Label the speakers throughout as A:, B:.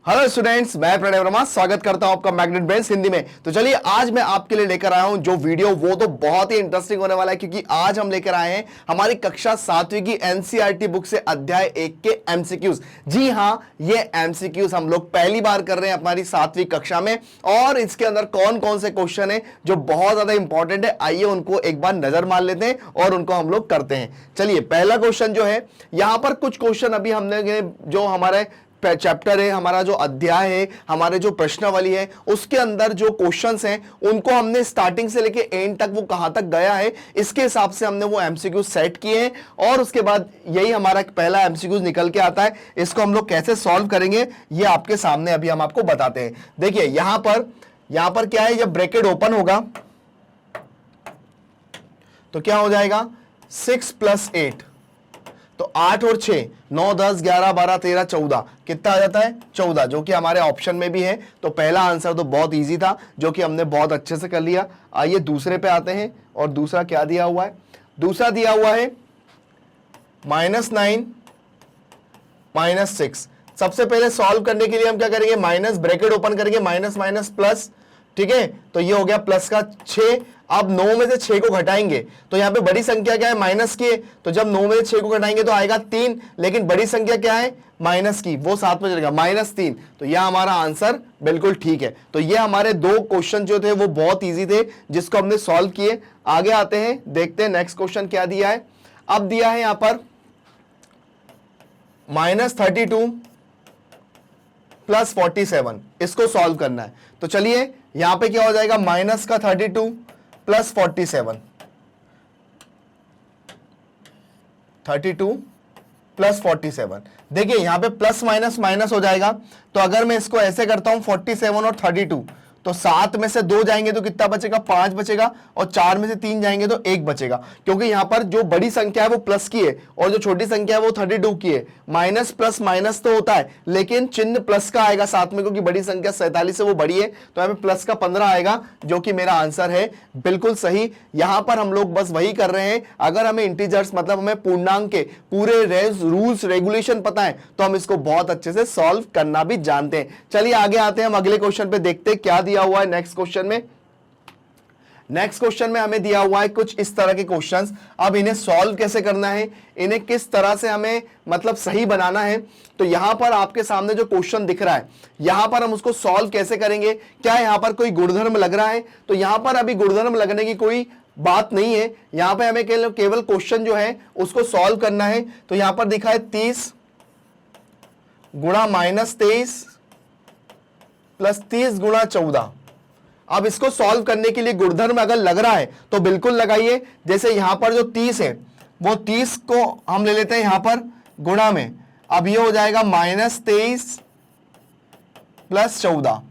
A: Hello students, मैं प्रणय वर्मा स्वागत करता हूं आपका मैग्नेट ब्रेन्स हिंदी में। तो चलिए आज मैं आपके लिए लेकर आया हूं जो वीडियो वो तो बहुत ही इंटरेस्टिंग होने वाला है, क्योंकि आज हम लेकर आए हैं हमारी कक्षा 7वीं की एनसीईआरटी बुक से अध्याय 1 के एमसीक्यूज। जी हां, ये एमसीक्यूज हम लोग पहली बार कर रहे हैं हमारी 7वीं कक्षा में, और इसके अंदर कौन कौन से क्वेश्चन है जो बहुत ज्यादा इंपॉर्टेंट है, आइए उनको एक बार नजर मार लेते हैं और उनको हम लोग करते हैं। चलिए पहला क्वेश्चन जो है, यहां पर कुछ क्वेश्चन अभी हमने जो हमारे चैप्टर है, हमारा जो अध्याय है, हमारे जो प्रश्नावली है, उसके अंदर जो क्वेश्चंस हैं उनको हमने स्टार्टिंग से लेके एंड तक वो कहां तक गया है इसके हिसाब से हमने वो एमसीक्यू सेट किए हैं, और उसके बाद यही हमारा पहला एमसीक्यू निकल के आता है। इसको हम लोग कैसे सॉल्व करेंगे ये आपके सामने अभी हम आपको बताते हैं। देखिए यहां पर क्या है, जब ब्रैकेट ओपन होगा तो क्या हो जाएगा 6 + 8, तो 8 और 6 9 10 11 12 13 14 कितना आ जाता है 14, जो कि हमारे ऑप्शन में भी है। तो पहला आंसर तो बहुत इजी था जो कि हमने बहुत अच्छे से कर लिया। आइए दूसरे पे आते हैं, और दूसरा क्या दिया हुआ है, दूसरा दिया हुआ है -9 -6। सबसे पहले सॉल्व करने के लिए हम क्या करेंगे, माइनस ब्रैकेट ओपन करेंगे, माइनस माइनस प्लस, ठीक है। तो ये हो गया प्लस का 6। अब 9 में से 6 को घटाएंगे तो यहां पे बड़ी संख्या क्या है, माइनस की है, तो जब 9 में से 6 को घटाएंगे तो आएगा 3, लेकिन बड़ी संख्या क्या है, माइनस की, वो साथ में चलेगा, -3। तो यह हमारा आंसर बिल्कुल ठीक है। तो ये हमारे दो क्वेश्चन जो थे वो बहुत इजी थे जिसको हमने सॉल्व किए। आगे आते हैं, देखते हैं नेक्स्ट क्वेश्चन क्या दिया है। अब दिया है यहां पर -32 + 47, इसको सॉल्व करना है। तो चलिए यहां पे क्या हो जाएगा, माइनस का 32 + 47, 32 + 47। देखिए यहां पे प्लस माइनस माइनस हो जाएगा, तो अगर मैं इसको ऐसे करता हूं 47 और 32, तो 7 में से 2 जाएंगे तो कितना बचेगा, 5 बचेगा, और 4 में से 3 जाएंगे तो 1 बचेगा, क्योंकि यहां पर जो बड़ी संख्या है वो प्लस की है और जो छोटी संख्या है वो 32 की है। माइनस प्लस माइनस तो होता है, लेकिन चिन्ह प्लस का आएगा साथ में, क्योंकि बड़ी संख्या 47 से वो बड़ी है, तो यहां पे प्लस का 15 आएगा, जो कि मेरा आंसर है बिल्कुल सही। यहां पर हम लोग बस वही कर रहे हैं, अगर हमें इंटीजर्स मतलब हमें पूर्णांक के पूरे रूल्स रेगुलेशन पता है तो हम इसको बहुत अच्छे से सॉल्व करना भी जानते हैं। चलिए आगे आते हैं, हम अगले क्वेश्चन पे देखते हैं क्या दिया हुआ है नेक्स्ट क्वेश्चन में। नेक्स्ट क्वेश्चन में हमें दिया हुआ है कुछ इस तरह के क्वेश्चंस। अब इन्हें सॉल्व कैसे करना है, इन्हें किस तरह से हमें मतलब सही बनाना है, तो यहां पर आपके सामने जो क्वेश्चन दिख रहा है यहां पर हम उसको सॉल्व कैसे करेंगे। क्या यहां पर कोई गुणधर्म लग रहा है, तो यहां पर अभी गुणधर्म लगने की कोई बात नहीं है। यहां पे हमें केवल क्वेश्चन जो है उसको सॉल्व करना है। तो यहां पर दिखा है 30 गुणा -23 + 30 गुणा 14। अब इसको सॉल्व करने के लिए गुणधर्म अगर लग रहा है तो बिल्कुल लगाइए। जैसे यहां पर जो 30 है वो 30 को हम ले लेते हैं यहां पर गुणा में, अब ये हो जाएगा -23 + 14।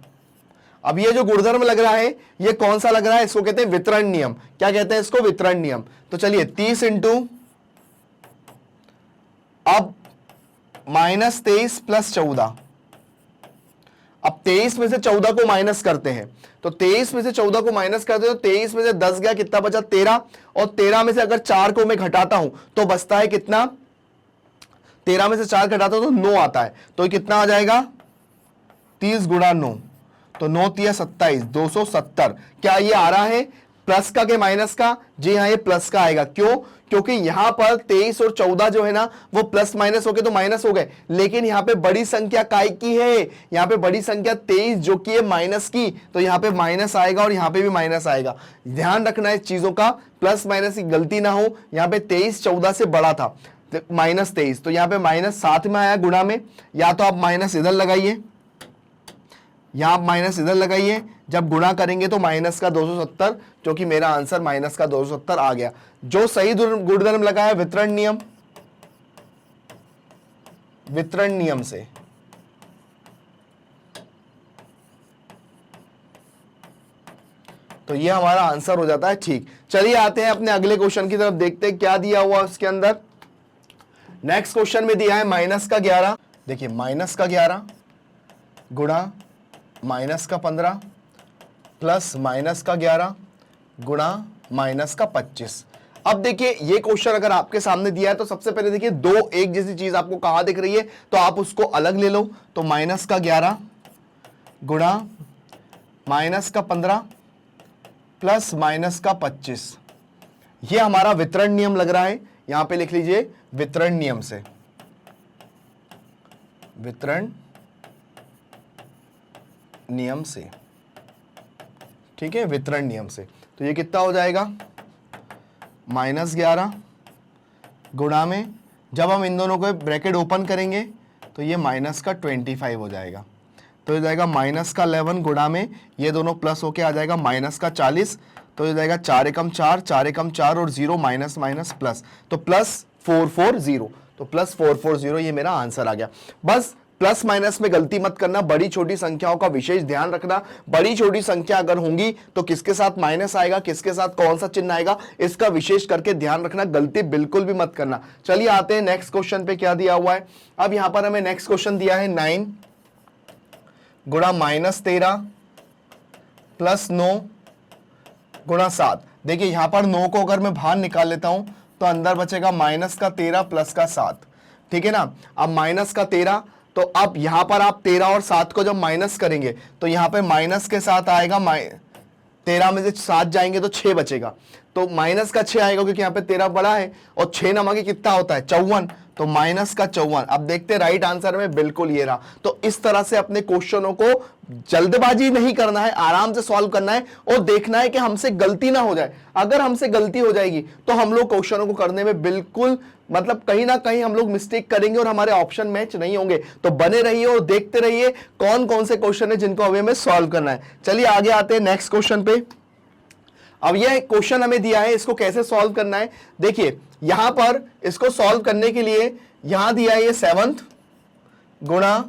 A: अब ये जो गुणधर्म लग रहा है ये कौन सा लग रहा है, इसको कहते हैं वितरण नियम। क्या कहते हैं इसको, वितरण नियम। तो चलिए 30 इंटू अब -23 + 14, अब 23 में से 14 को माइनस करते हैं, तो 23 में से 14 को माइनस करते हैं तो 23 में से 10 गया, कितना बचा 13, और 13 में से अगर 4 को मैं घटाता हूं तो बचता है कितना, 13 में से 4 घटाता हूं तो 9 आता है। तो ये कितना आ जाएगा 30 गुणा 9, तो 9 × 27 270। क्या ये आ रहा है प्लस का के माइनस का, जी हाँ ये प्लस का आएगा। क्यों, क्योंकि यहां पर 23 और 14 जो है ना वो प्लस माइनस हो गए तो माइनस हो गए, लेकिन यहां पे बड़ी संख्या काय की है, यहां पे बड़ी संख्या 23 जो कि है माइनस की, तो यहां पे माइनस आएगा और यहां पे भी माइनस आएगा। ध्यान रखना है चीजों का, प्लस माइनस की गलती ना हो। यहां पे 23 14 से बड़ा था, -23, तो यहां पे माइनस साथ में आया गुणा में, या तो आप माइनस इधर लगाइए, यहां आप माइनस इधर लगाइए, जब गुणा करेंगे तो माइनस का 270, जो कि मेरा आंसर माइनस का 270 आ गया। जो सही गुणधर्म लगा है वितरण नियम, वितरण नियम से। तो ये हमारा आंसर हो जाता है ठीक। चलिए आते हैं अपने अगले क्वेश्चन की तरफ, देखते हैं क्या दिया हुआ उसके अंदर। नेक्स्ट क्वेश्चन में दिया है -11। देखिए -11 गुणा -15 प्लस -11 गुणा -25। अब देखिए ये क्वेश्चन अगर आपके सामने दिया है तो सबसे पहले देखिए दो एक जैसी चीज आपको कहां दिख रही है, तो आप उसको अलग ले लो। तो -11 गुणा माइनस का 15 प्लस माइनस का 25। ये हमारा वितरण नियम लग रहा है, यहां पे लिख लीजिए वितरण नियम से, वितरण नियम से, ठीक है, वितरण नियम से। तो ये कितना हो जाएगा, -11 गुणा में, जब हम इन दोनों को ब्रैकेट ओपन करेंगे तो ये माइनस का 25 हो जाएगा, तो हो जाएगा -11 गुणा में, ये दोनों प्लस होके आ जाएगा -40, तो हो जाएगा 4 एकम 4, 4 एकम 4 और 0 माइनस माइनस प्लस, तो +440, तो +440 ये मेरा आंसर आ गया। बस प्लस माइनस में गलती मत करना, बड़ी छोटी संख्याओं का विशेष ध्यान रखना। बड़ी छोटी संख्या अगर होंगी तो किसके साथ माइनस आएगा, किसके साथ कौन सा चिन्ह आएगा, इसका विशेष करके ध्यान रखना, गलती बिल्कुल भी मत करना। चलिए आते हैं नेक्स्ट क्वेश्चन पे, क्या दिया हुआ है। अब यहां पर हमें नेक्स्ट क्वेश्चन दिया है 9 गुणा -13 प्लस 9 गुणा 7। देखिए यहां पर 9 को अगर मैं बाहर निकाल लेता हूं तो अंदर बचेगा -13 प्लस का 7, ठीक है ना। अब माइनस का 13, तो अब यहां पर आप 13 और 7 को जब माइनस करेंगे तो यहां पे माइनस के साथ आएगा, 13 में से 7 जाएंगे तो 6 बचेगा, तो माइनस का 6 आएगा क्योंकि यहाँ पे 13 बड़ा है और 6 नमक कितना होता है 54, तो माइनस का 54। अब देखते हैं राइट आंसर में बिल्कुल ये रहा। तो इस तरह से अपने क्वेश्चनों को जल्दबाजी नहीं करना है, आराम से सॉल्व करना है और देखना है कि हमसे गलती ना हो जाए। अगर हमसे गलती हो जाएगी तो हम लोग क्वेश्चनों को करने में बिल्कुल मतलब कहीं ना कहीं हम लोग मिस्टेक करेंगे और हमारे ऑप्शन मैच नहीं होंगे। तो बने रहिए और देखते रहिए कौन कौन से क्वेश्चन है जिनको अभी हमें सॉल्व करना है। चलिए आगे आते हैं नेक्स्ट क्वेश्चन पे। अब यह क्वेश्चन हमें दिया है, इसको कैसे सॉल्व करना है। देखिए यहां पर इसको सॉल्व करने के लिए यहां दिया है ये 7 गुणा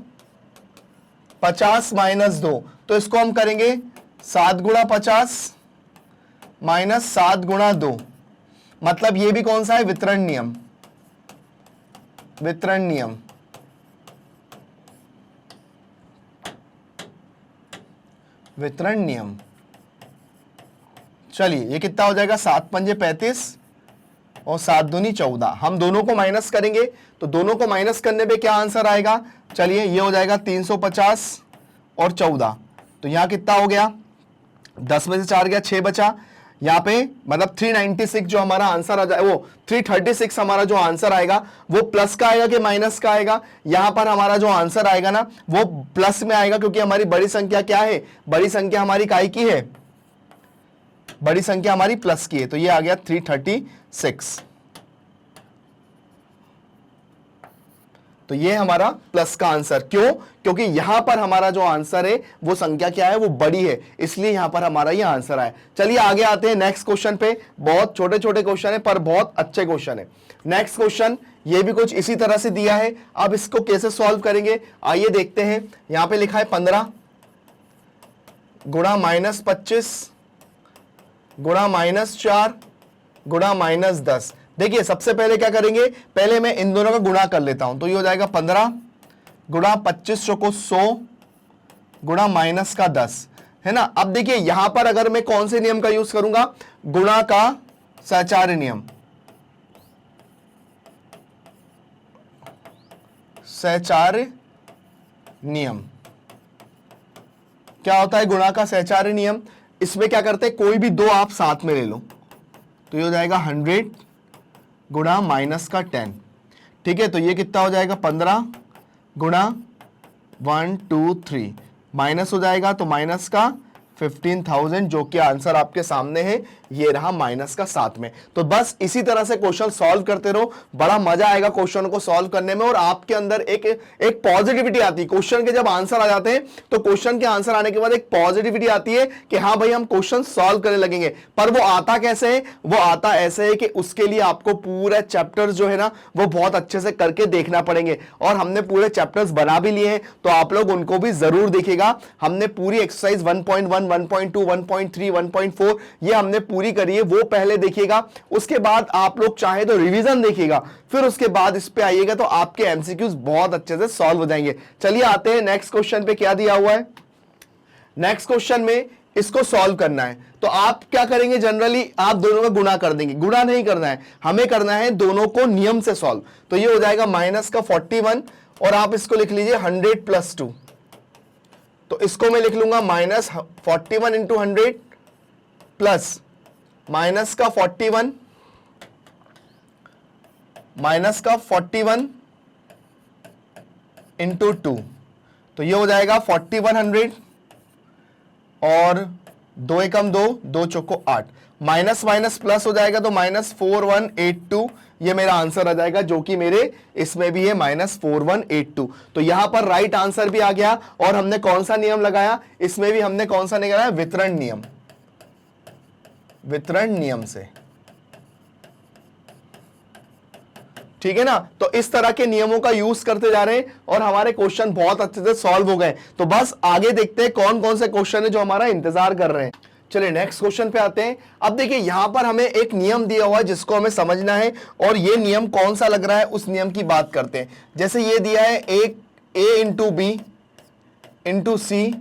A: 50 - 2, तो इसको हम करेंगे 7 गुणा 50 माइनस 7 गुणा 2, मतलब ये भी कौन सा है, वितरण नियम, वितरण नियम। वितरण नियम। चलिए ये कितना हो जाएगा, 7 पंजे 35 और 7 दूनी 14। हम दोनों को माइनस करेंगे तो दोनों को माइनस करने पे क्या आंसर आएगा, चलिए ये हो जाएगा 350 और 14, तो यहां कितना हो गया, 10 में से 4 गया, 6 बचा। यहाँ पे मतलब 396 जो हमारा आंसर आ जाए, वो 336 हमारा जो आंसर आएगा वो प्लस का आएगा कि माइनस का आएगा। यहां पर हमारा जो आंसर आएगा ना वो प्लस में आएगा क्योंकि हमारी बड़ी संख्या क्या है, बड़ी संख्या हमारी काय की है, बड़ी संख्या हमारी प्लस की है, तो ये आ गया 336। तो ये हमारा प्लस का आंसर, क्यों, क्योंकि यहां पर हमारा जो आंसर है वो संख्या क्या है, वो बड़ी है, इसलिए यहां पर हमारा ये आंसर आया। चलिए आगे आते हैं नेक्स्ट क्वेश्चन पे। बहुत छोटे छोटे क्वेश्चन है पर बहुत अच्छे क्वेश्चन है। नेक्स्ट क्वेश्चन ये भी कुछ इसी तरह से दिया है। अब इसको कैसे सॉल्व करेंगे आइए देखते हैं। यहां पे लिखा है 15 गुणा -25 गुणा -4 गुणा -10। देखिए सबसे पहले क्या करेंगे, पहले मैं इन दोनों का गुणा कर लेता हूं, तो ये हो जाएगा 15 गुणा 25 को 100 गुणा माइनस का 10, है ना। अब देखिए यहां पर अगर मैं कौन से नियम का यूज करूंगा, गुणा का सहचार्य नियम, सहचार्य नियम क्या होता है, गुणा का सहचार्य नियम। इसमें क्या करते हैं, कोई भी दो आप साथ में ले लो, तो ये हो जाएगा 100 गुणा माइनस का 10, ठीक है। तो ये कितना हो जाएगा, 15 गुणा 1 2 3 माइनस हो जाएगा, तो माइनस का 15,000 जो कि आंसर आपके सामने है, ये रहा माइनस का 7 में। तो बस इसी तरह से क्वेश्चन सॉल्व करते रहो, बड़ा मजा आएगा क्वेश्चन को सॉल्व करने में और आपके अंदर एक पॉजिटिविटी आती है। क्वेश्चन के जब आंसर आ जाते हैं तो क्वेश्चन के आंसर आने के बाद एक पॉजिटिविटी आती है कि हाँ भाई हम क्वेश्चन सॉल्व करने लगेंगे। पर वो आता कैसे है, वो आता ऐसे है कि उसके लिए आपको पूरा चैप्टर्स जो है ना वो बहुत अच्छे से करके देखना पड़ेंगे, और हमने पूरे चैप्टर्स बना भी लिए हैं, तो आप लोग उनको भी जरूर देखिएगा। हमने पूरी एक्सरसाइज 1.1 1.2 1.3 1.4 ये हमने पूरी करी है, वो पहले देखिएगा। उसके बाद आप लोग चाहे तो रिवीजन देखिएगा, फिर उसके बाद इस पे आइएगा तो आपके एमसीक्यूज बहुत अच्छे से सॉल्व हो जाएंगे। चलिए आते हैं नेक्स्ट क्वेश्चन पे, क्या दिया हुआ है। नेक्स्ट क्वेश्चन में इसको सॉल्व करना है, तो आप क्या करेंगे, जनरली आप दोनों का गुणा कर देंगे। गुणा नहीं करना है, हमें करना है दोनों को नियम से सॉल्व। तो ये हो जाएगा माइनस का 41 और आप इसको लिख लीजिए 100 + 2, तो इसको मैं लिख लूंगा माइनस 41 इंटू 100 प्लस माइनस का 41 इंटू 2, तो ये हो जाएगा 4100 और 2 एकम 2, 2 चौको 8, माइनस माइनस प्लस हो जाएगा तो माइनस 4182, ये मेरा आंसर आ जाएगा, जो कि मेरे इसमें भी है माइनस 4182। तो यहां पर राइट आंसर भी आ गया। और हमने कौन सा नियम लगाया, इसमें भी हमने कौन सा नियम लगाया, वितरण नियम, वितरण नियम से, ठीक है ना। तो इस तरह के नियमों का यूज करते जा रहे हैं और हमारे क्वेश्चन बहुत अच्छे से सॉल्व हो गए। तो बस आगे देखते हैं कौन कौन से क्वेश्चन है जो हमारा इंतजार कर रहे हैं। चलिए नेक्स्ट क्वेश्चन पे आते हैं। अब देखिए यहां पर हमें एक नियम दिया हुआ है जिसको हमें समझना है, और ये नियम कौन सा लग रहा है उस नियम की बात करते हैं। जैसे ये दिया है एक a into B into C,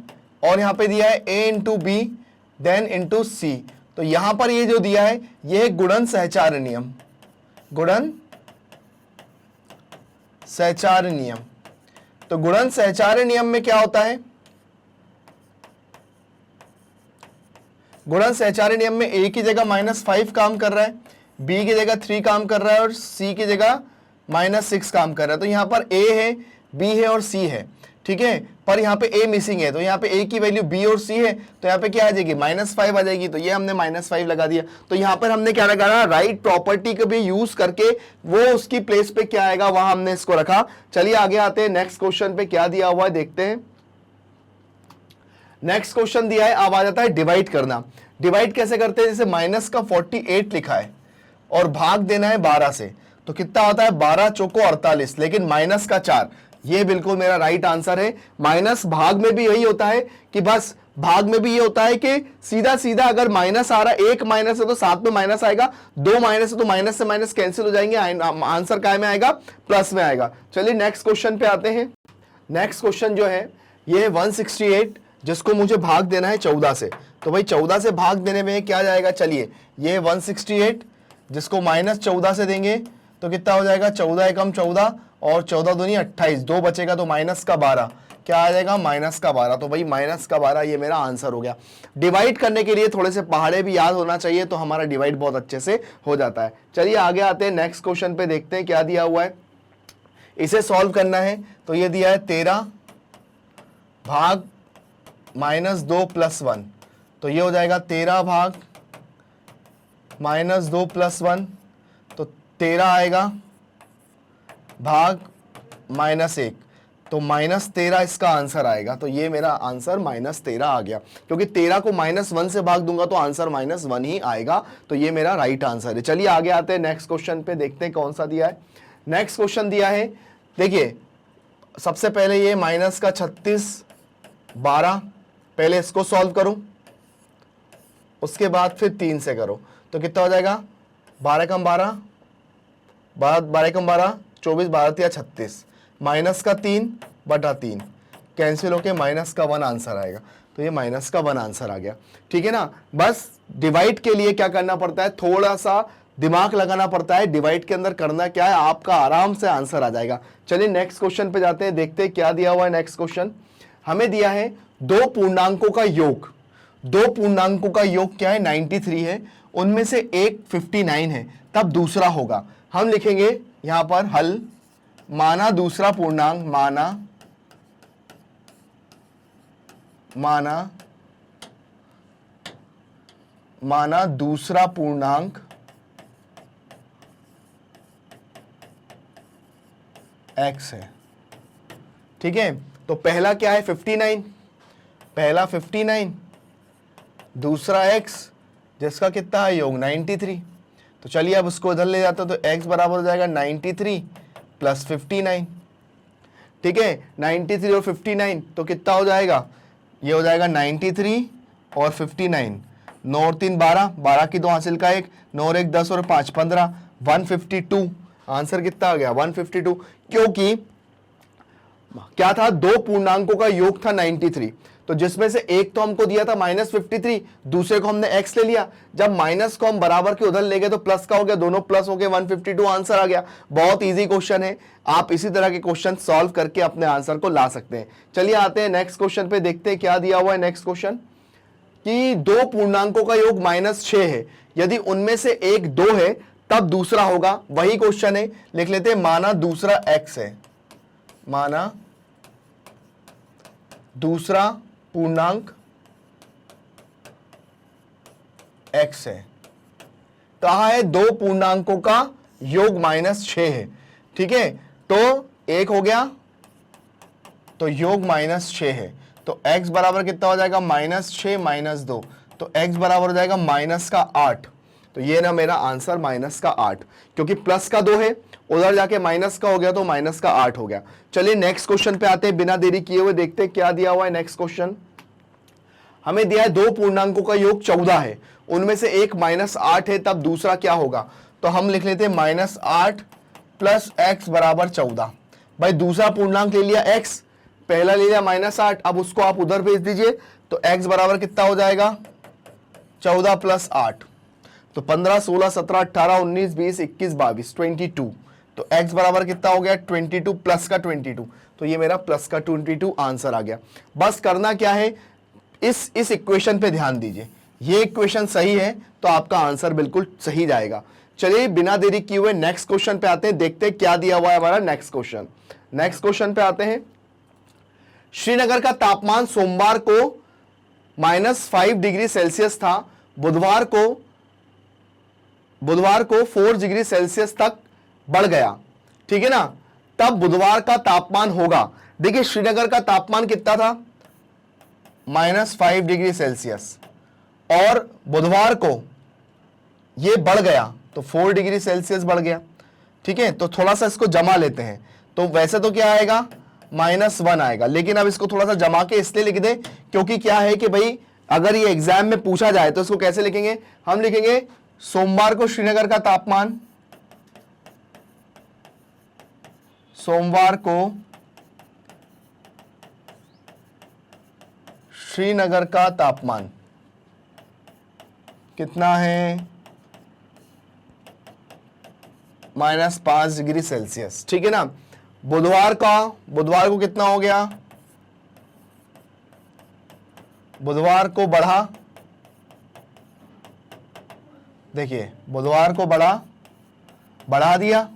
A: और यहां पे दिया है a into B then into C. तो यहां पर ये जो दिया है ये है गुणन सहचार नियम, गुणन सहचार नियम। तो गुणन सहचार नियम में क्या होता है, गुणन सहचार्य नियम में a की जगह -5 काम कर रहा है, b की जगह 3 काम कर रहा है और c की जगह -6 काम कर रहा है। तो यहाँ पर a है, b है और c है, ठीक है। पर यहाँ पे a मिसिंग है, तो यहाँ पे a की वैल्यू b और c है, तो यहाँ पे क्या आ जाएगी -5 आ जाएगी। तो ये हमने -5 लगा दिया। तो यहाँ पर हमने क्या लगाया, राइट प्रॉपर्टी को भी यूज करके वो उसकी प्लेस पे क्या आएगा वहां हमने इसको रखा। चलिए आगे आते हैं, नेक्स्ट क्वेश्चन पे क्या दिया हुआ है देखते हैं। नेक्स्ट क्वेश्चन दिया है, अब आ जाता है डिवाइड करना। डिवाइड कैसे करते हैं, जैसे माइनस का 48 लिखा है और भाग देना है 12 से, तो कितना होता है 12 चौको 48, लेकिन माइनस का 4, ये बिल्कुल मेरा राइट आंसर है। माइनस भाग में भी यही होता है कि बस भाग में भी ये होता है कि सीधा सीधा अगर माइनस आ रहा है, एक माइनस है तो साथ में माइनस आएगा, दो माइनस है तो माइनस से माइनस कैंसिल हो जाएंगे, आंसर काय में आएगा, प्लस में आएगा। चलिए नेक्स्ट क्वेश्चन पे आते हैं। नेक्स्ट क्वेश्चन जो है ये है 168, जिसको मुझे भाग देना है 14 से। तो भाई 14 से भाग देने में क्या जाएगा, चलिए ये 168 जिसको -14 से देंगे तो कितना हो जाएगा, 14 एकम 14 और 14 दूनी 28, 2 बचेगा तो माइनस का 12, क्या आ जाएगा -12। तो भाई -12 ये मेरा आंसर हो गया। डिवाइड करने के लिए थोड़े से पहाड़े भी याद होना चाहिए, तो हमारा डिवाइड बहुत अच्छे से हो जाता है। चलिए आगे आते हैं, नेक्स्ट क्वेश्चन पे देखते हैं क्या दिया हुआ है। इसे सॉल्व करना है तो ये दिया है 13 भाग -2 + 1, तो ये हो जाएगा 13 भाग -2 + 1, तो 13 आएगा भाग -1, तो -13 इसका आंसर आएगा। तो ये मेरा आंसर -13 आ गया, क्योंकि 13 को -1 से भाग दूंगा तो आंसर -1 ही आएगा। तो ये मेरा राइट आंसर है। चलिए आगे आते हैं, नेक्स्ट क्वेश्चन पे देखते हैं कौन सा दिया है। नेक्स्ट क्वेश्चन दिया है, देखिए सबसे पहले ये माइनस का 36 12, पहले इसको सॉल्व करो, उसके बाद फिर 3 से करो, तो कितना हो जाएगा 12 कम 12 12 कम 12 24, 12 या 36, माइनस का 3/3 कैंसिल होके माइनस का 1 आंसर आएगा। तो ये माइनस का 1 आंसर आ गया, ठीक है ना। बस डिवाइड के लिए क्या करना पड़ता है, थोड़ा सा दिमाग लगाना पड़ता है। डिवाइड के अंदर करना क्या है, आपका आराम से आंसर आ जाएगा। चलिए नेक्स्ट क्वेश्चन पे जाते हैं, देखते हैं क्या दिया हुआ है। नेक्स्ट क्वेश्चन हमें दिया है 2 पूर्णांकों का योग। 2 पूर्णांकों का योग क्या है, 93 है, उनमें से एक 59 है, तब दूसरा होगा। हम लिखेंगे यहां पर हल, माना दूसरा पूर्णांक, माना दूसरा पूर्णांक x है, ठीक है। तो पहला क्या है 59, पहला 59, दूसरा x जिसका कितना है योग 93। तो चलिए अब उसको इधर ले जाते तो x बराबर हो जाएगा 93 + 59, ठीक है। 93 और 59 तो कितना हो जाएगा, ये हो जाएगा 93 और 59, 9 और 3 12, 12 की 2 हासिल का 1, 9 और 1 10 और 5 15, 152। आंसर कितना आ गया 152, क्योंकि क्या था 2 पूर्णांकों का योग था 93, तो जिसमें से एक तो हमको दिया था -53, दूसरे को हमने x ले लिया। जब माइनस को हम बराबर के उधर ले गए तो प्लस का हो गया, दोनों प्लस हो गए, 152 आंसर आ गया। बहुत इजी क्वेश्चन है, आप इसी तरह के क्वेश्चन सॉल्व करके अपने आंसर को ला सकते हैं। चलिए आते हैं नेक्स्ट क्वेश्चन पे, देखते हैं क्या दिया हुआ है नेक्स्ट क्वेश्चन। कि दो पूर्णांकों का योग -6 है, यदि उनमें से एक 2 है तब दूसरा होगा। वही क्वेश्चन है, लिख लेते हैं। माना दूसरा x है, माना दूसरा पूर्णांक x है। कहा है दो पूर्णांकों का योग -6 है, ठीक है। तो एक हो गया, तो योग -6 है, तो x बराबर कितना हो जाएगा, -6 -2, तो x बराबर हो जाएगा -8। तो ये ना मेरा आंसर -8, क्योंकि प्लस का 2 है, उधर जाके माइनस का हो गया तो -8 हो गया। चलिए नेक्स्ट क्वेश्चन पे आते हैं, बिना देरी किए हुए देखते हैं क्या दिया हुआ है। नेक्स्ट क्वेश्चन हमें दिया है दो पूर्णांकों का योग 14 है, उनमें से एक -8 है, तब दूसरा क्या होगा। तो हम लिख लेते हैं -8 + x = 14। भाई दूसरा पूर्णांक ले लिया x, पहला ले लिया -8, अब उसको आप उधर भेज दीजिए, तो x बराबर कितना हो जाएगा, 14 + 8, तो 15 16 17 18 19 20 21 22 22। तो x बराबर कितना हो गया, 22 प्लस का 22, तो ये मेरा प्लस का 22 आंसर आ गया। बस करना क्या है, इस इक्वेशन पे ध्यान दीजिए, ये इक्वेशन सही है तो आपका आंसर बिल्कुल सही जाएगा। चलिए बिना देरी किए हुए नेक्स्ट क्वेश्चन पे आते हैं, देखते हैं क्या दिया हुआ है हमारा नेक्स्ट क्वेश्चन। नेक्स्ट क्वेश्चन पे आते हैं। श्रीनगर का तापमान सोमवार को -5 डिग्री सेल्सियस था, बुधवार को 4 डिग्री सेल्सियस तक बढ़ गया, ठीक है ना। तब बुधवार का तापमान होगा। देखिए श्रीनगर का तापमान कितना था, -5 डिग्री सेल्सियस, और बुधवार को ये बढ़ गया तो 4 डिग्री सेल्सियस बढ़ गया, ठीक है। तो थोड़ा सा इसको जमा लेते हैं, तो वैसे तो क्या आएगा, -1 आएगा, लेकिन अब इसको थोड़ा सा जमा के इसलिए लिख दें क्योंकि क्या है कि भाई अगर ये एग्जाम में पूछा जाए तो इसको कैसे लिखेंगे, हम लिखेंगे सोमवार को श्रीनगर का तापमान, सोमवार को श्रीनगर का तापमान कितना है, -5 डिग्री सेल्सियस, ठीक है ना। बुधवार को कितना हो गया, बुधवार को बढ़ा, देखिए बुधवार को बढ़ा दिया,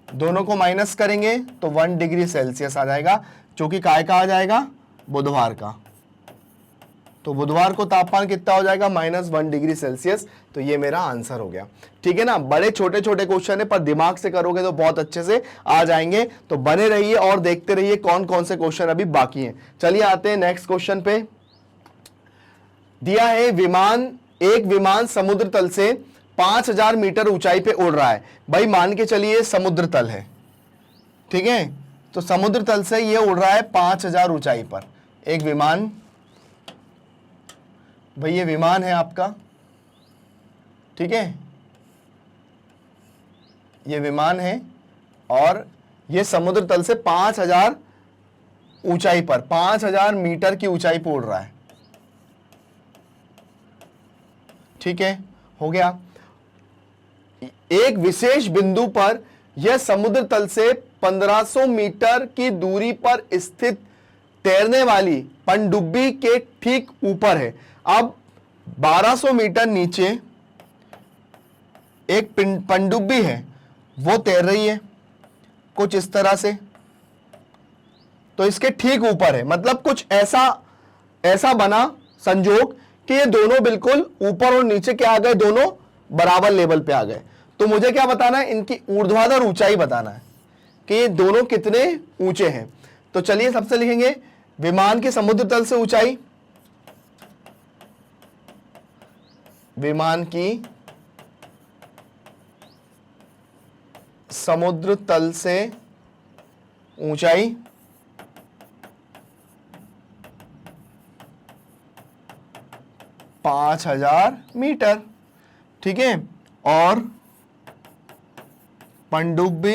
A: दोनों को माइनस करेंगे तो 1 डिग्री सेल्सियस आ जाएगा, जो कि काय का आ जाएगा, बुधवार का। तो बुधवार को तापमान कितना हो जाएगा, -1 डिग्री सेल्सियस। तो ये मेरा आंसर हो गया, ठीक है ना। बड़े छोटे छोटे क्वेश्चन है, पर दिमाग से करोगे तो बहुत अच्छे से आ जाएंगे। तो बने रहिए और देखते रहिए कौन कौन से क्वेश्चन अभी बाकी हैं। चलिए आते हैं नेक्स्ट क्वेश्चन पे। दिया है एक विमान समुद्र तल से 5000 मीटर ऊंचाई पे उड़ रहा है। भाई मान के चलिए समुद्र तल है, ठीक है। तो समुद्र तल से ये उड़ रहा है 5000 ऊंचाई पर एक विमान। भाई ये विमान है आपका, ठीक है, ये विमान है और ये समुद्र तल से 5000 ऊंचाई पर, 5000 मीटर की ऊंचाई पर उड़ रहा है, ठीक है, हो गया। एक विशेष बिंदु पर यह समुद्र तल से 1500 मीटर की दूरी पर स्थित तैरने वाली पनडुब्बी के ठीक ऊपर है। अब 1200 मीटर नीचे एक पनडुब्बी है, वो तैर रही है कुछ इस तरह से, तो इसके ठीक ऊपर है, मतलब कुछ ऐसा बना संजोग कि ये दोनों बिल्कुल ऊपर और नीचे क्या आ गए, दोनों बराबर लेवल पे आ गए। तो मुझे क्या बताना है, इनकी ऊर्ध्वाधर ऊंचाई बताना है कि ये दोनों कितने ऊंचे हैं। तो चलिए सबसे लिखेंगे विमान की समुद्र तल से ऊंचाई, विमान की समुद्र तल से ऊंचाई 5000 मीटर, ठीक है, और पनडुब्बी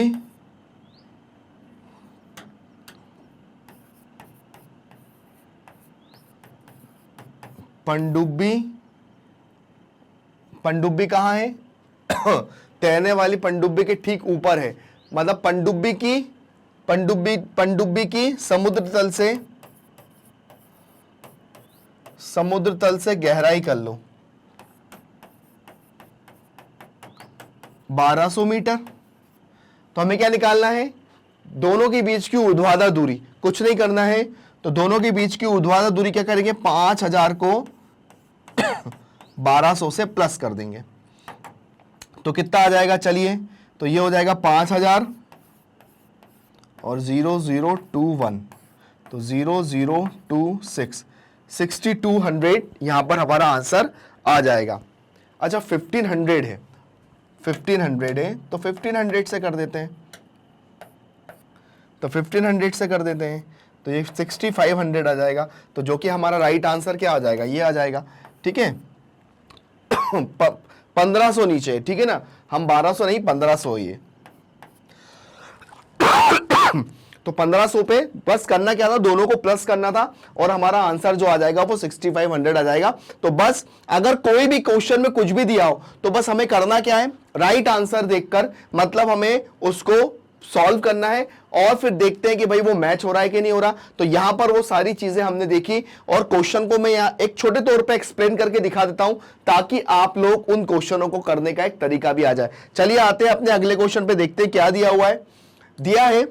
A: पनडुब्बी, पनडुब्बी कहाँ है? तैरने वाली पनडुब्बी के ठीक ऊपर है, मतलब पनडुब्बी की समुद्र तल से गहराई कर लो 1200 मीटर। तो हमें क्या निकालना है? दोनों के बीच की ऊर्ध्वाधर दूरी, कुछ नहीं करना है, तो दोनों के बीच की ऊर्ध्वाधर दूरी क्या करेंगे? 5000 को 1200 से प्लस कर देंगे, तो कितना आ जाएगा? चलिए, तो ये हो जाएगा 5000 और 0021, तो 0026, 6200 यहां पर हमारा आंसर आ जाएगा। अच्छा 1500 है, 1500 है, तो 1500 से कर देते हैं, तो 1500 से कर देते हैं, तो ये 6500 आ जाएगा। तो जो कि हमारा राइट आंसर क्या आ जाएगा? ये आ जाएगा। ठीक है, 1500 नीचे है, ठीक है ना, हम 1200 नहीं 1500 है ये। तो 1500 पे बस करना क्या था? दोनों को प्लस करना था और हमारा आंसर जो आ जाएगा वो 6500 आ जाएगा। तो बस अगर कोई भी क्वेश्चन में कुछ भी दिया हो तो बस हमें करना क्या है? राइट आंसर देखकर, मतलब हमें उसको सॉल्व करना है और फिर देखते हैं कि भाई वो मैच हो रहा है कि नहीं हो रहा। तो यहां पर वो सारी चीजें हमने देखी और क्वेश्चन को मैं यहां एक छोटे तौर पे एक्सप्लेन करके दिखा देता हूं ताकि आप लोग उन क्वेश्चनों को करने का एक तरीका भी आ जाए। चलिए आते हैं अपने अगले क्वेश्चन पे, देखते हैं क्या दिया हुआ है। दिया है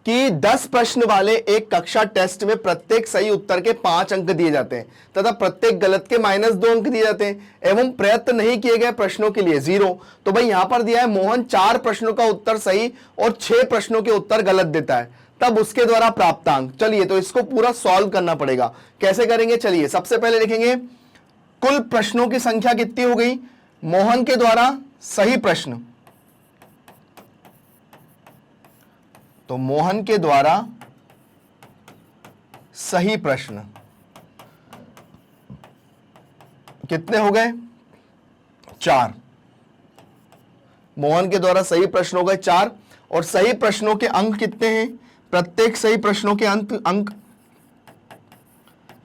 A: कि 10 प्रश्न वाले एक कक्षा टेस्ट में प्रत्येक सही उत्तर के 5 अंक दिए जाते हैं तथा प्रत्येक गलत के -2 अंक दिए जाते हैं एवं प्रयत्न नहीं किए गए प्रश्नों के लिए 0। तो भाई यहां पर दिया है मोहन 4 प्रश्नों का उत्तर सही और 6 प्रश्नों के उत्तर गलत देता है, तब उसके द्वारा प्राप्त अंक। चलिए, तो इसको पूरा सॉल्व करना पड़ेगा। कैसे करेंगे? चलिए, सबसे पहले लिखेंगे कुल प्रश्नों की संख्या कितनी हो गई? मोहन के द्वारा सही प्रश्न, तो मोहन के द्वारा सही प्रश्न कितने हो गए? 4। मोहन के द्वारा सही प्रश्न हो गए 4 और सही प्रश्नों के अंक कितने हैं? प्रत्येक सही प्रश्नों के अंक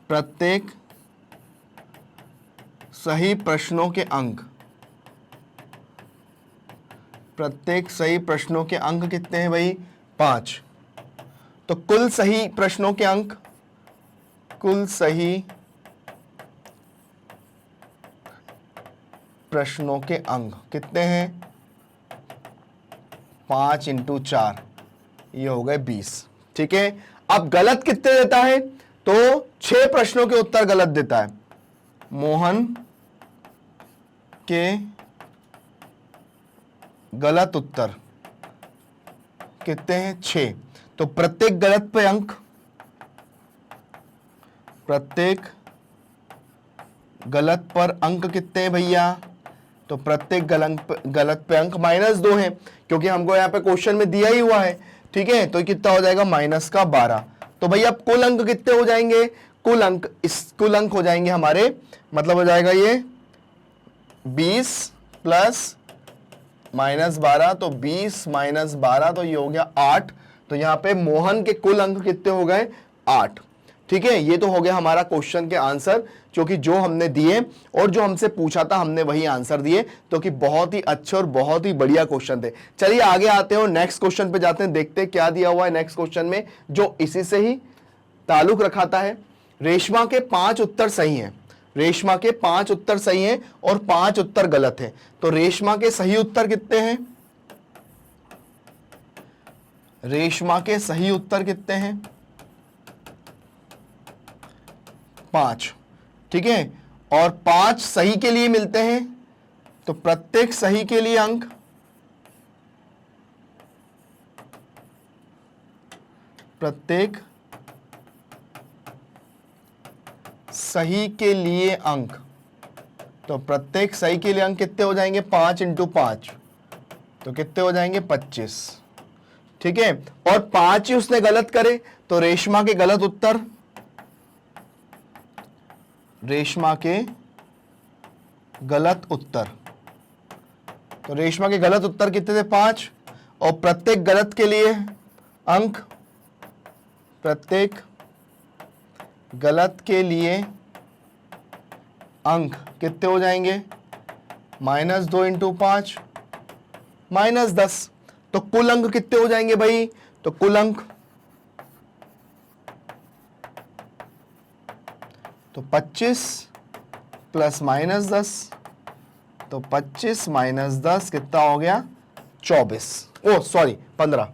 A: प्रत्येक सही प्रश्नों के अंक, प्रत्येक सही प्रश्नों के अंक कितने हैं भाई? 5। तो कुल सही प्रश्नों के अंक, कुल सही प्रश्नों के अंक कितने हैं? 5 × 4, ये हो गए 20। ठीक है, अब गलत कितने देता है? तो 6 प्रश्नों के उत्तर गलत देता है। मोहन के गलत उत्तर कितने हैं? 6। तो प्रत्येक गलत पे अंक, प्रत्येक गलत पर अंक कितने हैं भैया? तो प्रत्येक गलत पे अंक -2 है क्योंकि हमको यहां पे क्वेश्चन में दिया ही हुआ है। ठीक है, तो कितना हो जाएगा? -12। तो भैया अब कुल अंक कितने हो जाएंगे? कुल अंक हो जाएंगे हमारे, मतलब हो जाएगा ये 20 प्लस -12, तो 20 - 12, तो ये हो गया 8। तो यहां पे मोहन के कुल अंक कितने हो गए? 8। ठीक है, ये तो हो गया हमारा क्वेश्चन के आंसर, क्योंकि जो हमने दिए और जो हमसे पूछा था हमने वही आंसर दिए, तो कि बहुत ही अच्छे और बहुत ही बढ़िया क्वेश्चन थे। चलिए आगे आते हैं और नेक्स्ट क्वेश्चन पे जाते हैं, देखते हैं क्या दिया हुआ है नेक्स्ट क्वेश्चन में जो इसी से ही ताल्लुक रखाता है। रेशमा के 5 उत्तर सही हैं, रेशमा के 5 उत्तर सही हैं और 5 उत्तर गलत हैं। तो रेशमा के सही उत्तर कितने हैं? रेशमा के सही उत्तर कितने हैं? 5। ठीक है, और 5 सही के लिए मिलते हैं, तो प्रत्येक सही के लिए अंक, प्रत्येक सही के लिए अंक, तो प्रत्येक सही के लिए अंक कितने हो जाएंगे? 5 × 5, तो कितने हो जाएंगे? 25। ठीक है, और 5 ही उसने गलत करे, तो रेशमा के गलत उत्तर, रेशमा के गलत उत्तर, तो रेशमा के गलत उत्तर कितने थे? 5। और प्रत्येक गलत के लिए अंक, प्रत्येक गलत के लिए अंक कितने हो जाएंगे, -2 इंटू 5 -10। तो कुल अंक कितने हो जाएंगे भाई, तो कुल अंक तो 25 प्लस -10, तो 25 -10 कितना हो गया, 24, ओ सॉरी 15।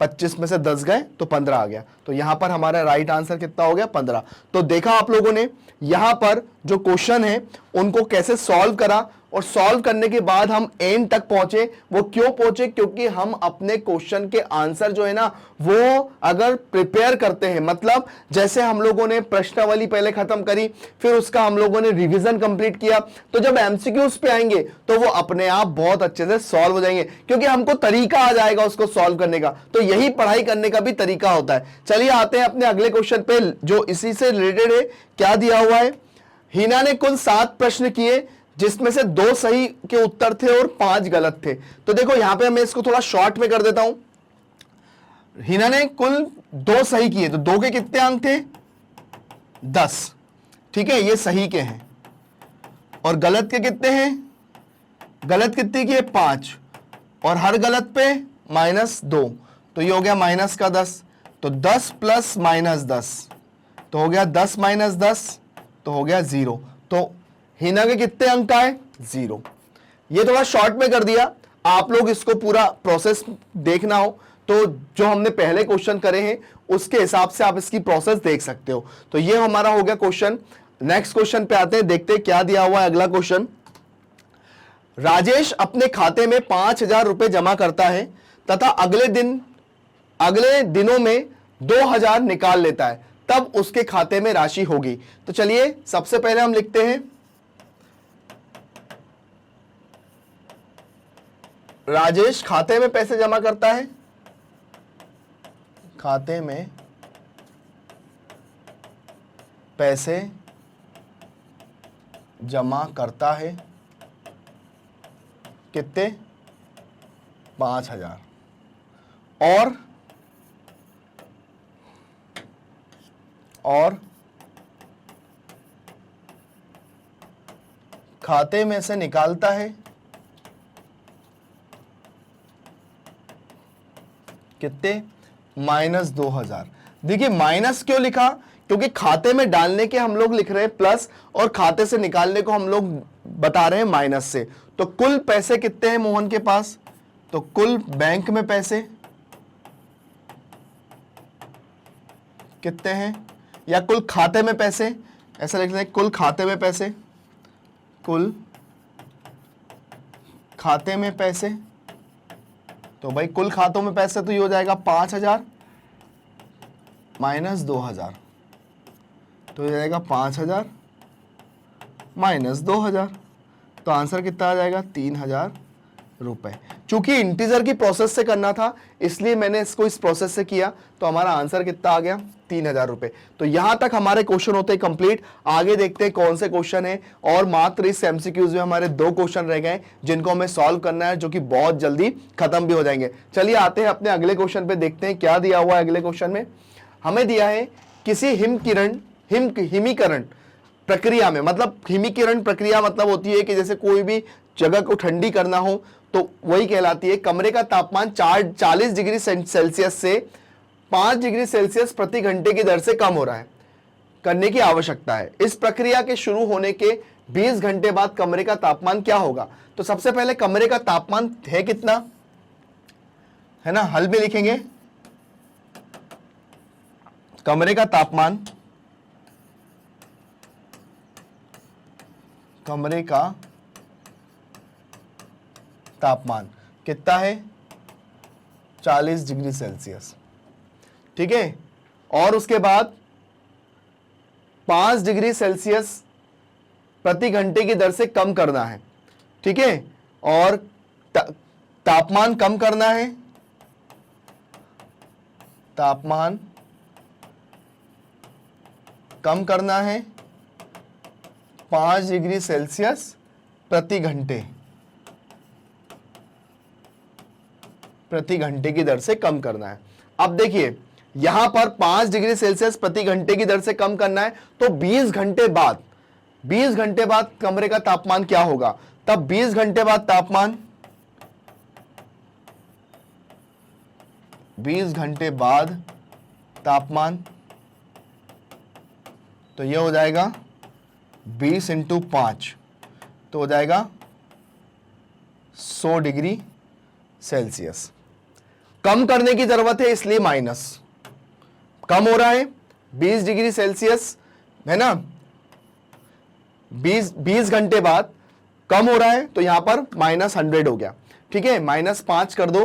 A: 25 में से 10 गए तो 15 आ गया। तो यहां पर हमारा राइट आंसर कितना हो गया, 15। तो देखा आप लोगों ने यहां पर जो क्वेश्चन है उनको कैसे सॉल्व करा, और सॉल्व करने के बाद हम एंड तक पहुंचे। वो क्यों पहुंचे, क्योंकि हम अपने क्वेश्चन के आंसर जो है ना वो अगर प्रिपेयर करते हैं, मतलब जैसे हम लोगों ने प्रश्नावली पहले खत्म करी, फिर उसका हम लोगों ने रिवीजन कंप्लीट किया, तो जब एमसीक्यूज पे आएंगे तो वो अपने आप बहुत अच्छे से सॉल्व हो जाएंगे, क्योंकि हमको तरीका आ जाएगा उसको सॉल्व करने का। तो यही पढ़ाई करने का भी तरीका होता है। चलिए आते हैं अपने अगले क्वेश्चन पे जो इसी से रिलेटेड है। क्या दिया हुआ है, हिना ने कुल 7 प्रश्न किए जिसमें से 2 सही के उत्तर थे और 5 गलत थे। तो देखो यहां पे मैं इसको थोड़ा शॉर्ट में कर देता हूं। हिना ने कुल 2 सही किए, तो 2 के कितने अंक थे, 10, ठीक है, ये सही के हैं। और गलत के कितने हैं, गलत कितने की है, 5, और हर गलत पे -2, तो ये हो गया -10। तो 10 प्लस -10 तो हो गया 10 -10, तो हो गया 0। तो हिना के कितने अंक आए, 0। ये थोड़ा शॉर्ट में कर दिया, आप लोग इसको पूरा प्रोसेस देखना हो तो जो हमने पहले क्वेश्चन करे हैं उसके हिसाब से आप इसकी प्रोसेस देख सकते हो। तो ये हमारा हो गया क्वेश्चन। नेक्स्ट क्वेश्चन पे आते हैं, देखते हैं क्या दिया हुआ है अगला क्वेश्चन। राजेश अपने खाते में 5,000 रुपए जमा करता है तथा अगले दिनों में 2,000 निकाल लेता है, तब उसके खाते में राशि होगी। तो चलिए सबसे पहले हम लिखते हैं राजेश खाते में पैसे जमा करता है, खाते में पैसे जमा करता है, कितने, 5,000, और खाते में से निकालता है कितने, -2,000। देखिए माइनस क्यों लिखा, क्योंकि खाते में डालने के हम लोग लिख रहे हैं प्लस, और खाते से निकालने को हम लोग बता रहे हैं माइनस से। तो कुल पैसे कितने हैं मोहन के पास, तो कुल बैंक में पैसे कितने हैं, या कुल खाते में पैसे, ऐसा लिख लें, कुल खाते में पैसे, कुल खाते में पैसे। तो भाई कुल खातों में पैसे तो ये हो जाएगा 5,000 -2,000, तो ये जाएगा 5,000 -2,000, तो आंसर कितना आ जाएगा, 3,000 रुपए। चूंकि इंटीजर की प्रोसेस से करना था इसलिए मैंने इसको इस प्रोसेस से किया, तो हमारा आंसर कितना आ गया, 3,000 रुपए। तो यहां तक हमारे क्वेश्चन होते हैं कंप्लीट। आगे देखते हैं कौन से क्वेश्चन है, और मात्र इस एमसीक्यूज में हमारे 2 क्वेश्चन रह गए जिनको हमें सॉल्व करना है, जो कि बहुत जल्दी खत्म भी हो जाएंगे। चलिए आते हैं अपने अगले क्वेश्चन पे, देखते हैं क्या दिया हुआ है अगले क्वेश्चन में। हमें दिया है किसी हिमीकरण प्रक्रिया में, मतलब हिमीकरण प्रक्रिया मतलब होती है कि जैसे कोई भी जगह को ठंडी करना हो तो वही कहलाती है। कमरे का तापमान 40 डिग्री सेल्सियस से 5 डिग्री सेल्सियस प्रति घंटे की दर से कम हो रहा है, करने की आवश्यकता है। इस प्रक्रिया के शुरू होने के 20 घंटे बाद कमरे का तापमान क्या होगा। तो सबसे पहले कमरे का तापमान है कितना, है ना, हल में लिखेंगे कमरे का तापमान, कमरे का तापमान कितना है, 40 डिग्री सेल्सियस, ठीक है। और उसके बाद 5 डिग्री सेल्सियस प्रति घंटे की दर से कम करना है, ठीक है। और तापमान कम करना है, तापमान कम करना है 5 डिग्री सेल्सियस प्रति घंटे की दर से कम करना है। अब देखिए यहां पर 5 डिग्री सेल्सियस प्रति घंटे की दर से कम करना है, तो 20 घंटे बाद कमरे का तापमान क्या होगा? तब 20 घंटे बाद तापमान, 20 घंटे बाद तापमान, तो ये हो जाएगा 20 × 5, तो हो जाएगा 100 डिग्री सेल्सियस। कम करने की जरूरत है इसलिए माइनस, कम हो रहा है 20 डिग्री सेल्सियस, है ना, 20 घंटे बाद कम हो रहा है, तो यहां पर -100 हो गया। ठीक है, -5 कर दो,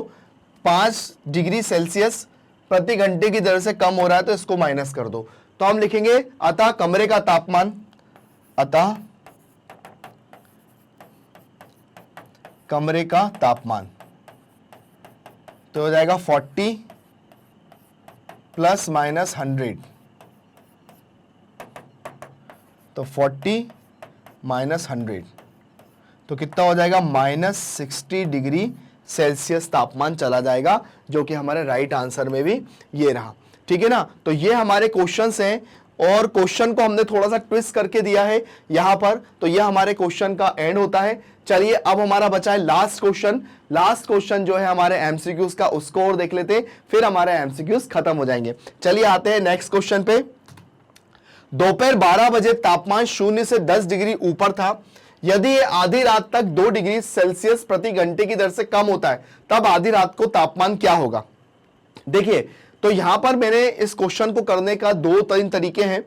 A: 5 डिग्री सेल्सियस प्रति घंटे की दर से कम हो रहा है, तो इसको माइनस कर दो। तो हम लिखेंगे अतः कमरे का तापमान, अतः कमरे का तापमान, तो हो जाएगा 40 ± 100, तो 40 - 100, तो कितना हो जाएगा? -60 डिग्री सेल्सियस तापमान चला जाएगा, जो कि हमारे राइट आंसर में भी ये रहा। ठीक है ना, तो ये हमारे क्वेश्चंस हैं, और क्वेश्चन को हमने थोड़ा सा ट्विस्ट करके दिया है यहां पर, तो ये हमारे क्वेश्चन का एंड होता है। चलिए अब हमारा बचा है लास्ट क्वेश्चन। लास्ट क्वेश्चन जो है हमारे एमसीक्यूज का, उसको और देख लेते हैं, फिर हमारे एमसीक्यूज खत्म हो जाएंगे। चलिए आते हैं नेक्स्ट क्वेश्चन पे। दोपहर 12 बजे तापमान 0 से 10 डिग्री ऊपर था। यदि ये आधी रात तक 2 डिग्री सेल्सियस प्रति घंटे की दर से कम होता है, तब आधी रात को तापमान क्या होगा? देखिए, तो यहां पर मैंने इस क्वेश्चन को करने का 2-3 तरीके हैं,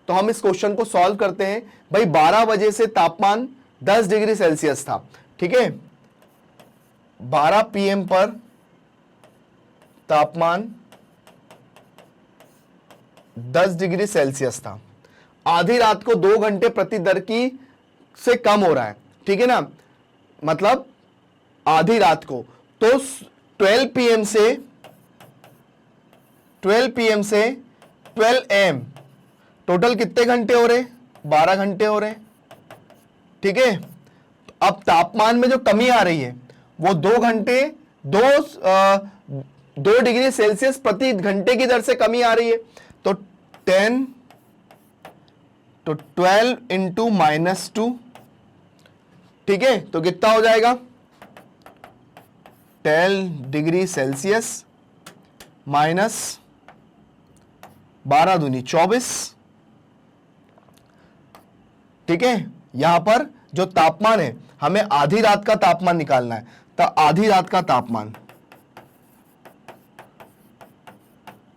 A: तो हम इस क्वेश्चन को सॉल्व करते हैं। भाई 12 बजे से तापमान 10 डिग्री सेल्सियस था, ठीक है, 12 PM पर तापमान 10 डिग्री सेल्सियस था। आधी रात को 2 घंटे प्रति दर की से कम हो रहा है, ठीक है ना, मतलब आधी रात को, तो 12 PM से 12 AM टोटल कितने घंटे हो रहे? 12 घंटे हो रहे, ठीक है। अब तापमान में जो कमी आ रही है वो 2 घंटे 2 डिग्री सेल्सियस प्रति घंटे की दर से कमी आ रही है, तो 12 इंटू -2, ठीक है, तो कितना हो जाएगा? 10 डिग्री सेल्सियस माइनस 12 दूनी 24, ठीक है। यहां पर जो तापमान है, हमें आधी रात का तापमान निकालना है, तो आधी रात का तापमान,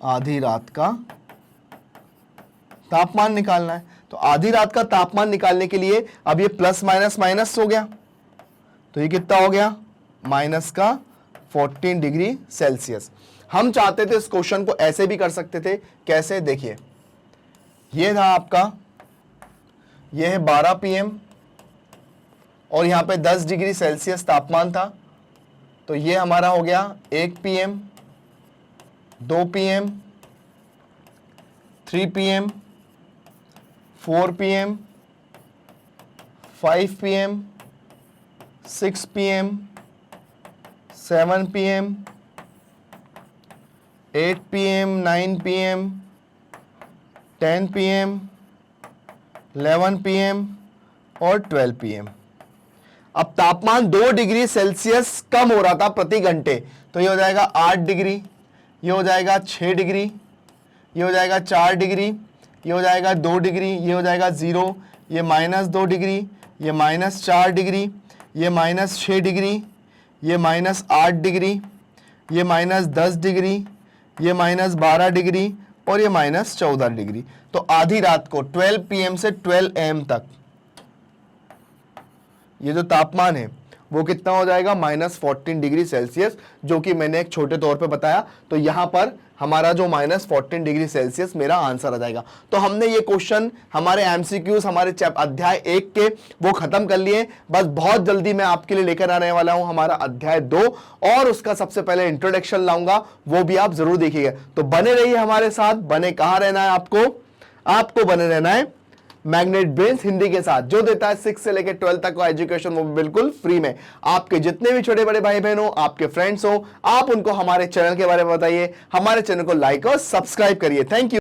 A: आधी रात का तापमान निकालना है, तो आधी रात का तापमान निकालने के लिए अब ये प्लस माइनस माइनस हो गया, तो ये कितना हो गया? माइनस का 14 डिग्री सेल्सियस। हम चाहते थे इस क्वेश्चन को ऐसे भी कर सकते थे, कैसे? देखिए, ये था आपका, ये है 12 PM और यहां पे 10 डिग्री सेल्सियस तापमान था, तो ये हमारा हो गया 1 PM, 2 PM, 3 PM, 4 PM, 5 PM, 6 PM, 7 PM, 8 PM, 9 PM, 10 PM, 11 PM और 12 PM। अब तापमान 2 डिग्री सेल्सियस कम हो रहा था प्रति घंटे, तो ये हो जाएगा 8 डिग्री, ये हो जाएगा 6 डिग्री, ये हो जाएगा 4 डिग्री, ये हो जाएगा 2 डिग्री, ये हो जाएगा 0, ये -2 डिग्री, ये -4 डिग्री, ये -6 डिग्री, ये -8 डिग्री, ये -10 डिग्री, ये -12 डिग्री और ये -14 डिग्री। तो आधी रात को 12 PM से 12 AM तक ये जो तापमान है वो कितना हो जाएगा? -14 डिग्री सेल्सियस, जो कि मैंने एक छोटे तौर पे बताया। तो यहां पर हमारा जो -14 डिग्री सेल्सियस मेरा आंसर आ जाएगा। तो हमने ये क्वेश्चन हमारे एमसीक्यूज हमारे अध्याय 1 के वो खत्म कर लिए। बस बहुत जल्दी मैं आपके लिए लेकर आने वाला हूं हमारा अध्याय 2, और उसका सबसे पहले इंट्रोडक्शन लाऊंगा, वो भी आप जरूर देखिएगा। तो बने रहिए हमारे साथ। बने कहाँ रहना है आपको? आपको बने रहना है मैग्नेट ब्रेन्स हिंदी के साथ, जो देता है 6 से लेकर 12 तक का एजुकेशन, वो बिल्कुल फ्री में। आपके जितने भी छोटे बड़े भाई बहन हो, आपके फ्रेंड्स हो, आप उनको हमारे चैनल के बारे में बताइए, हमारे चैनल को लाइक और सब्सक्राइब करिए। Thank you.